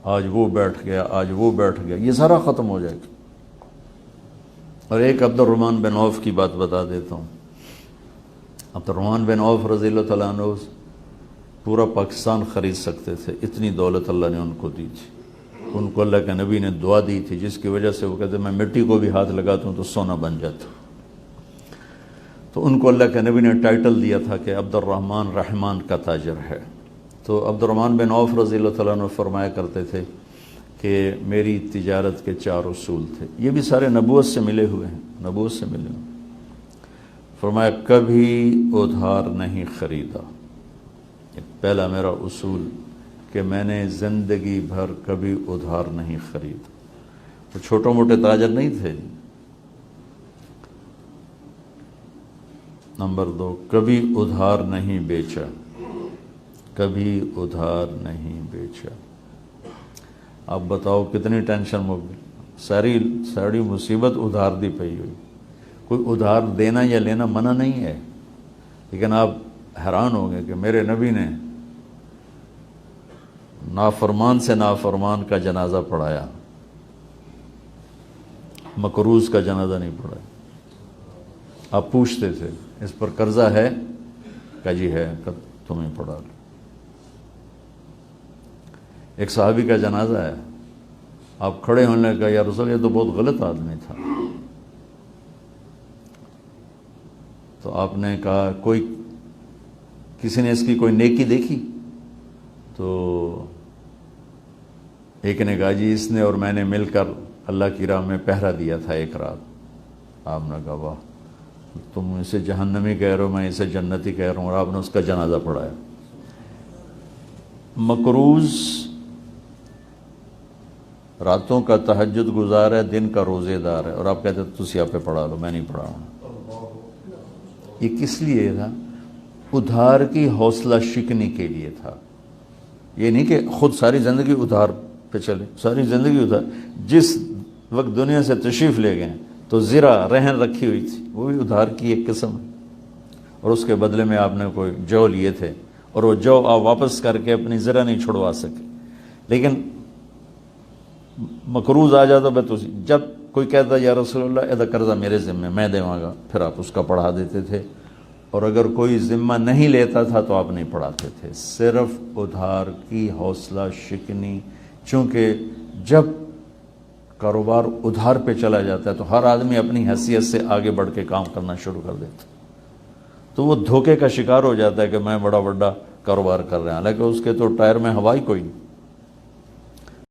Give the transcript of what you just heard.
آج وہ بیٹھ گیا، آج وہ بیٹھ گیا، یہ سارا ختم ہو جائے گا۔ اور ایک عبد الرحمن بن عوف کی بات بتا دیتا ہوں۔ عبد الرحمن بن عوف رضی اللہ تعالیٰ عنہ پورا پاکستان خرید سکتے تھے، اتنی دولت اللہ نے ان کو دی تھی۔ ان کو اللہ کے نبی نے دعا دی تھی جس کی وجہ سے وہ کہتے میں مٹی کو بھی ہاتھ لگاتا ہوں تو سونا بن جاتا۔ تو ان کو اللہ کے نبی نے ٹائٹل دیا تھا کہ عبد الرحمن رحمان کا تاجر ہے۔ تو عبد الرحمن بن عوف رضی اللہ تعالیٰ عنہ فرمایا کرتے تھے کہ میری تجارت کے 4 اصول تھے، یہ بھی سارے نبوت سے ملے ہوئے ہیں، نبوت سے ملے ہوئے۔ فرمایا کبھی ادھار نہیں خریدا، پہلا میرا اصول کہ میں نے زندگی بھر کبھی ادھار نہیں خریدا۔ وہ چھوٹے موٹے تاجر نہیں تھے۔ نمبر 2، کبھی ادھار نہیں بیچا، کبھی ادھار نہیں بیچا۔ آپ بتاؤ کتنی ٹینشن ہو گئی، ساری مصیبت ادھار دی پئی ہوئی۔ کوئی ادھار دینا یا لینا منع نہیں ہے، لیکن آپ حیران ہوں گے کہ میرے نبی نے نافرمان سے نافرمان کا جنازہ پڑھایا، مکروز کا جنازہ نہیں پڑھایا۔ آپ پوچھتے تھے اس پر قرضہ ہے؟ کہ جی ہے، کہ تمہیں پڑھا لو۔ ایک صحابی کا جنازہ ہے، آپ کھڑے ہونے کا یا رسول یہ تو بہت غلط آدمی تھا، تو آپ نے کہا کسی نے اس کی کوئی نیکی دیکھی؟ تو ایک نے کہا جی اس نے اور میں نے مل کر اللہ کی راہ میں پہرا دیا تھا ایک رات۔ آپ نے کہا واہ، تم اسے جہنمی کہہ رہے ہو، میں اسے جنتی کہہ رہا ہوں، اور آپ نے اس کا جنازہ پڑھایا۔ مکروز راتوں کا تہجد گزار ہے، دن کا روزے دار ہے، اور آپ کہتے تسی آپ پہ پڑھا لو، میں نہیں پڑھا ہوں۔ یہ کس لیے تھا؟ ادھار کی حوصلہ شکنی کے لیے تھا۔ یہ نہیں کہ خود ساری زندگی ادھار پہ چلے، ساری زندگی ادھار۔ جس وقت دنیا سے تشریف لے گئے تو زرہ رہن رکھی ہوئی تھی، وہ بھی ادھار کی ایک قسم ہے، اور اس کے بدلے میں آپ نے کوئی جو لیے تھے، اور وہ جو آپ واپس کر کے اپنی زرہ نہیں چھڑوا سکے۔ لیکن مقروض آ جاتا بے تو جب کوئی کہتا یا رسول اللہ ادا قرضہ میرے ذمہ میں دیواں گا، پھر آپ اس کا پڑھا دیتے تھے، اور اگر کوئی ذمہ نہیں لیتا تھا تو آپ نہیں پڑھاتے تھے۔ صرف ادھار کی حوصلہ شکنی، چونکہ جب کاروبار ادھار پہ چلا جاتا ہے تو ہر آدمی اپنی حیثیت سے آگے بڑھ کے کام کرنا شروع کر دیتا، تو وہ دھوکے کا شکار ہو جاتا ہے کہ میں بڑا کاروبار کر رہا ہوں، حالانکہ اس کے تو ٹائر میں ہوا ہی کوئی نہیں۔